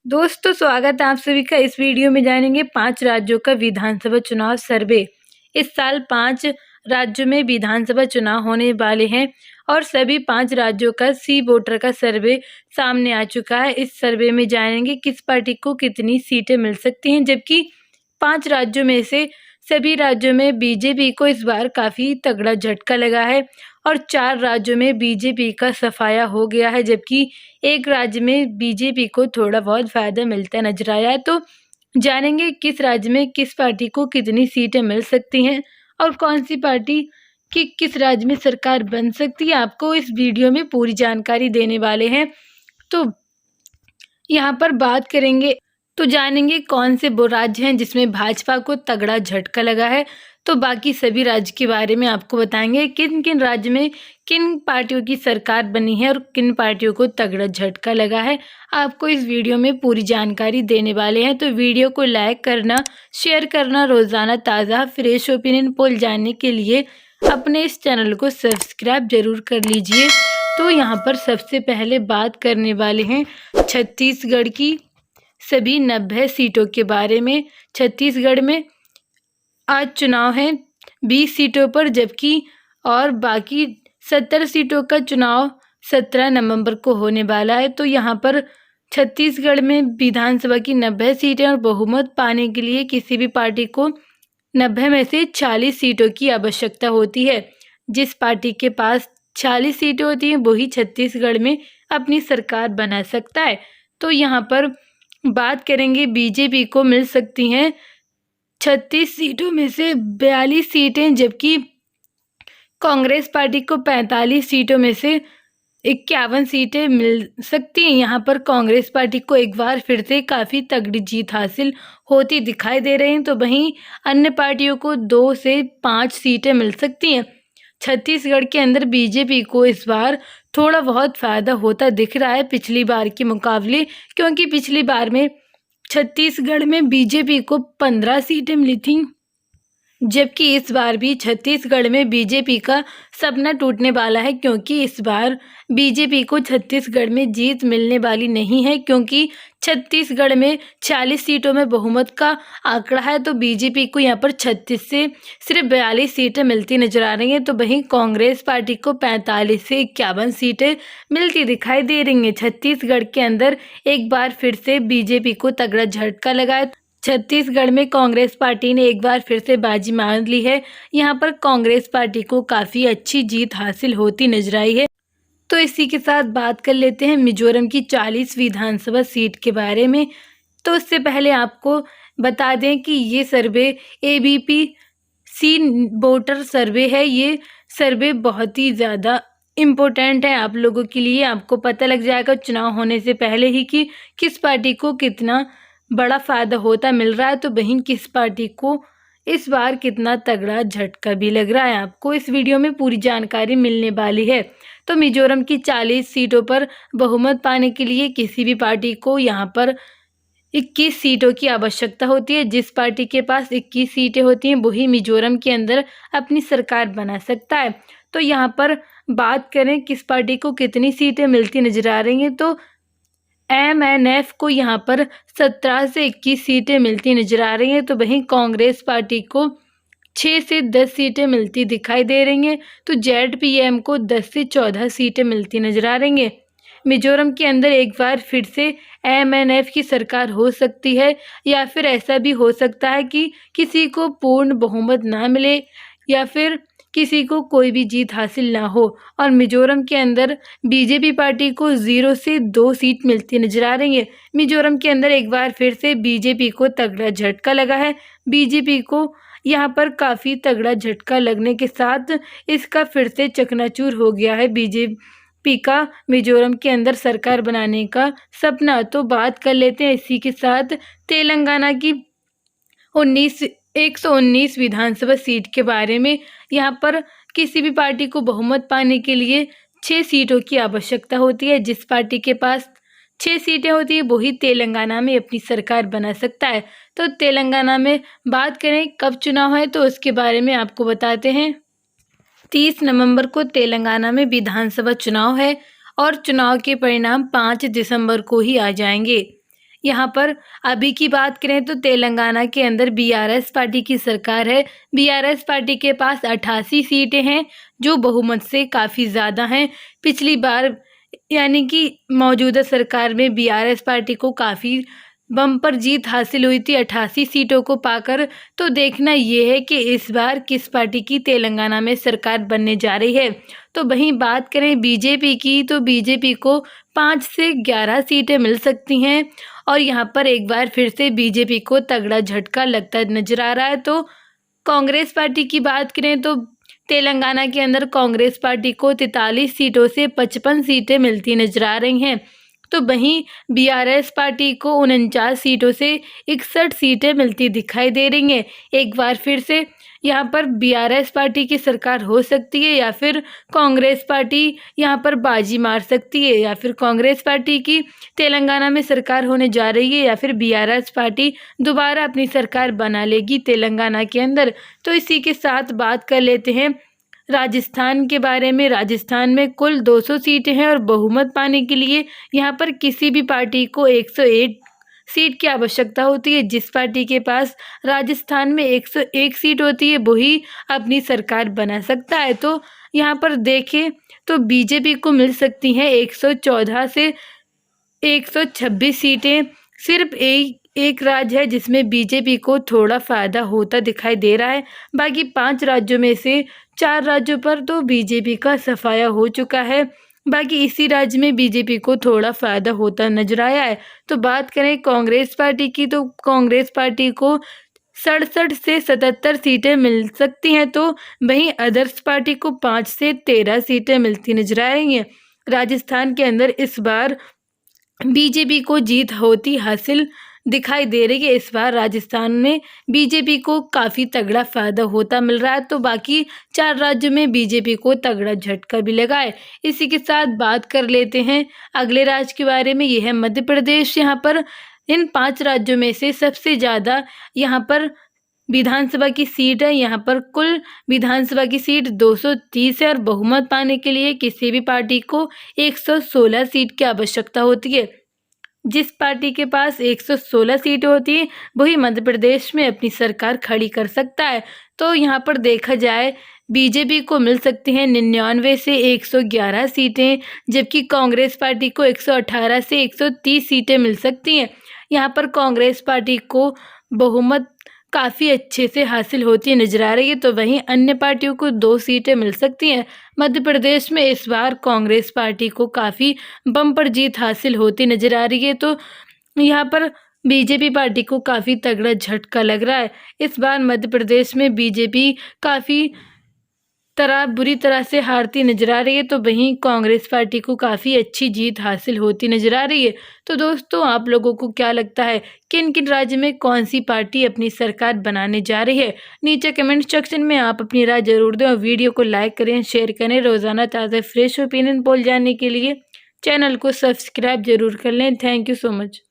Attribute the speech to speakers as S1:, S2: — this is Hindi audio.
S1: दोस्तों स्वागत है आप सभी का। इस वीडियो में जानेंगे 5 राज्यों का विधानसभा चुनाव सर्वे। इस साल 5 राज्यों में विधानसभा चुनाव होने वाले हैं और सभी 5 राज्यों का सी वोटर का सर्वे सामने आ चुका है। इस सर्वे में जानेंगे किस पार्टी को कितनी सीटें मिल सकती हैं, जबकि 5 राज्यों में से सभी राज्यों में बीजेपी को इस बार काफ़ी तगड़ा झटका लगा है और 4 राज्यों में बीजेपी का सफाया हो गया है, जबकि एक राज्य में बीजेपी को थोड़ा बहुत फ़ायदा मिलता नजर आया है। तो जानेंगे किस राज्य में किस पार्टी को कितनी सीटें मिल सकती हैं और कौन सी पार्टी की किस राज्य में सरकार बन सकती है। आपको इस वीडियो में पूरी जानकारी देने वाले हैं। तो यहाँ पर बात करेंगे तो जानेंगे कौन से वो राज्य हैं जिसमें भाजपा को तगड़ा झटका लगा है। तो बाकी सभी राज्य के बारे में आपको बताएंगे किन किन राज्य में किन पार्टियों की सरकार बनी है और किन पार्टियों को तगड़ा झटका लगा है। आपको इस वीडियो में पूरी जानकारी देने वाले हैं। तो वीडियो को लाइक करना, शेयर करना, रोज़ाना ताज़ा फ्रेश ओपिनियन पोल जानने के लिए अपने इस चैनल को सब्सक्राइब जरूर कर लीजिए। तो यहाँ पर सबसे पहले बात करने वाले हैं छत्तीसगढ़ की सभी 90 सीटों के बारे में। छत्तीसगढ़ में आज चुनाव है 20 सीटों पर, जबकि और बाकी 70 सीटों का चुनाव 17 नवंबर को होने वाला है। तो यहाँ पर छत्तीसगढ़ में विधानसभा की 90 सीटें और बहुमत पाने के लिए किसी भी पार्टी को 90 में से 40 सीटों की आवश्यकता होती है। जिस पार्टी के पास 40 सीटें होती हैं वही छत्तीसगढ़ में अपनी सरकार बना सकता है। तो यहाँ पर बात करेंगे बीजेपी को मिल सकती हैं 36 सीटों में से 42 सीटें, जबकि कांग्रेस पार्टी को 45 सीटों में से 51 सीटें मिल सकती हैं। यहाँ पर कांग्रेस पार्टी को एक बार फिर से काफ़ी तगड़ी जीत हासिल होती दिखाई दे रही हैं, तो वहीं अन्य पार्टियों को 2 से 5 सीटें मिल सकती हैं। छत्तीसगढ़ के अंदर बीजेपी को इस बार थोड़ा बहुत फ़ायदा होता दिख रहा है पिछली बार के मुकाबले, क्योंकि पिछली बार में छत्तीसगढ़ में बीजेपी को 15 सीटें मिली थीं, जबकि इस बार भी छत्तीसगढ़ में बीजेपी का सपना टूटने वाला है, क्योंकि इस बार बीजेपी को छत्तीसगढ़ में जीत मिलने वाली नहीं है, क्योंकि छत्तीसगढ़ में 40 सीटों में बहुमत का आंकड़ा है। तो बीजेपी को यहाँ पर 36 से सिर्फ 42 सीटें मिलती नजर आ रही हैं। तो वहीं कांग्रेस पार्टी को 45 से 51 सीटें मिलती दिखाई दे रही हैं। छत्तीसगढ़ के अंदर एक बार फिर से बीजेपी को तगड़ा झटका लगा है। छत्तीसगढ़ में कांग्रेस पार्टी ने एक बार फिर से बाजी मार ली है। यहाँ पर कांग्रेस पार्टी को काफ़ी अच्छी जीत हासिल होती नजर आई है। तो इसी के साथ बात कर लेते हैं मिजोरम की 40 विधानसभा सीट के बारे में। तो उससे पहले आपको बता दें कि ये सर्वे एबीपी सी वोटर सर्वे है। ये सर्वे बहुत ही ज़्यादा इम्पोर्टेंट है आप लोगों के लिए। आपको पता लग जाएगा चुनाव होने से पहले ही कि किस पार्टी को कितना बड़ा फ़ायदा होता मिल रहा है, तो वहीं किस पार्टी को इस बार कितना तगड़ा झटका भी लग रहा है। आपको इस वीडियो में पूरी जानकारी मिलने वाली है। तो मिजोरम की 40 सीटों पर बहुमत पाने के लिए किसी भी पार्टी को यहाँ पर 21 सीटों की आवश्यकता होती है। जिस पार्टी के पास 21 सीटें होती हैं वही मिजोरम के अंदर अपनी सरकार बना सकता है। तो यहाँ पर बात करें किस पार्टी को कितनी सीटें मिलती नजर आ रही हैं, तो एमएनएफ को यहाँ पर 17 से 21 सीटें मिलती नजर आ रही हैं। तो वहीं कांग्रेस पार्टी को 6 से 10 सीटें मिलती दिखाई दे रही हैं। तो जेडपीएम को 10 से 14 सीटें मिलती नजर आ रही हैं। मिजोरम के अंदर एक बार फिर से एमएनएफ की सरकार हो सकती है, या फिर ऐसा भी हो सकता है कि किसी को पूर्ण बहुमत ना मिले या फिर किसी को कोई भी जीत हासिल ना हो। और मिजोरम के अंदर बीजेपी पार्टी को 0 से 2 सीट मिलती नजर आ रही है। मिजोरम के अंदर एक बार फिर से बीजेपी को तगड़ा झटका लगा है। बीजेपी को यहाँ पर काफ़ी तगड़ा झटका लगने के साथ इसका फिर से चकनाचूर हो गया है बीजेपी का मिजोरम के अंदर सरकार बनाने का सपना। तो बात कर लेते हैं इसी के साथ तेलंगाना की 119 विधानसभा सीट के बारे में। यहाँ पर किसी भी पार्टी को बहुमत पाने के लिए 6 सीटों की आवश्यकता होती है। जिस पार्टी के पास 6 सीटें होती है वही तेलंगाना में अपनी सरकार बना सकता है। तो तेलंगाना में बात करें कब चुनाव है तो उसके बारे में आपको बताते हैं। 30 नवंबर को तेलंगाना में विधानसभा चुनाव है और चुनाव के परिणाम 5 दिसंबर को ही आ जाएंगे। यहाँ पर अभी की बात करें तो तेलंगाना के अंदर बीआरएस पार्टी की सरकार है। बीआरएस पार्टी के पास 88 सीटें हैं, जो बहुमत से काफ़ी ज़्यादा हैं। पिछली बार यानी कि मौजूदा सरकार में बीआरएस पार्टी को काफ़ी बम्पर जीत हासिल हुई थी 88 सीटों को पाकर। तो देखना ये है कि इस बार किस पार्टी की तेलंगाना में सरकार बनने जा रही है। तो वहीं बात करें बीजेपी की, तो बीजेपी को 5 से 11 सीटें मिल सकती हैं और यहाँ पर एक बार फिर से बीजेपी को तगड़ा झटका लगता नजर आ रहा है। तो कांग्रेस पार्टी की बात करें तो तेलंगाना के अंदर कांग्रेस पार्टी को 43 सीटों से 55 सीटें मिलती नजर आ रही हैं। तो वहीं बीआरएस पार्टी को 49 सीटों से 61 सीटें मिलती दिखाई दे रही हैं। एक बार फिर से यहाँ पर बीआरएस पार्टी की सरकार हो सकती है या फिर कांग्रेस पार्टी यहाँ पर बाजी मार सकती है, या फिर कांग्रेस पार्टी की तेलंगाना में सरकार होने जा रही है, या फिर बीआरएस पार्टी दोबारा अपनी सरकार बना लेगी तेलंगाना के अंदर। तो इसी के साथ बात कर लेते हैं राजस्थान के बारे में। राजस्थान में कुल 200 सीटें हैं और बहुमत पाने के लिए यहाँ पर किसी भी पार्टी को 101 सीट की आवश्यकता होती है। जिस पार्टी के पास राजस्थान में 101 सीट होती है वही अपनी सरकार बना सकता है। तो यहाँ पर देखें तो बीजेपी को मिल सकती हैं 114 से 126 सीटें। सिर्फ एक राज्य है जिसमें बीजेपी को थोड़ा फ़ायदा होता दिखाई दे रहा है। बाकी 5 राज्यों में से 4 राज्यों पर तो बीजेपी का सफाया हो चुका है। बाकी इसी राज्य में बीजेपी को थोड़ा फ़ायदा होता नजर आया है। तो बात करें कांग्रेस पार्टी की, तो कांग्रेस पार्टी को 67 से 77 सीटें मिल सकती हैं। तो वहीं अदर्स पार्टी को 5 से 13 सीटें मिलती नजर आ रही हैं। राजस्थान के अंदर इस बार बीजेपी को जीत होती हासिल दिखाई दे रही है। इस बार राजस्थान में बीजेपी को काफ़ी तगड़ा फ़ायदा होता मिल रहा है। तो बाकी 4 राज्यों में बीजेपी को तगड़ा झटका भी लगा है। इसी के साथ बात कर लेते हैं अगले राज्य के बारे में। यह है मध्य प्रदेश। यहाँ पर इन 5 राज्यों में से सबसे ज़्यादा यहाँ पर विधानसभा की सीट है। यहाँ पर कुल विधानसभा की सीट 230 है और बहुमत पाने के लिए किसी भी पार्टी को 116 सीट की आवश्यकता होती है। जिस पार्टी के पास 116 सीटें होती हैं वही मध्य प्रदेश में अपनी सरकार खड़ी कर सकता है। तो यहाँ पर देखा जाए बीजेपी को मिल सकती हैं 99 से 111 सीटें, जबकि कांग्रेस पार्टी को 118 से 130 सीटें मिल सकती हैं। यहाँ पर कांग्रेस पार्टी को बहुमत काफ़ी अच्छे से हासिल होती नजर आ रही है। तो वहीं अन्य पार्टियों को 2 सीटें मिल सकती हैं। मध्य प्रदेश में इस बार कांग्रेस पार्टी को काफ़ी बम्पर जीत हासिल होती नजर आ रही है। तो यहाँ पर बीजेपी पार्टी को काफ़ी तगड़ा झटका लग रहा है। इस बार मध्य प्रदेश में बीजेपी काफ़ी बुरी तरह से हारती नजर आ रही है। तो वहीं कांग्रेस पार्टी को काफ़ी अच्छी जीत हासिल होती नजर आ रही है। तो दोस्तों, आप लोगों को क्या लगता है किन किन राज्य में कौन सी पार्टी अपनी सरकार बनाने जा रही है? नीचे कमेंट सेक्शन में आप अपनी राय जरूर दें और वीडियो को लाइक करें, शेयर करें। रोज़ाना ताज़ा फ्रेश ओपिनियन पोल जानने के लिए चैनल को सब्सक्राइब जरूर कर लें। Thank you so much.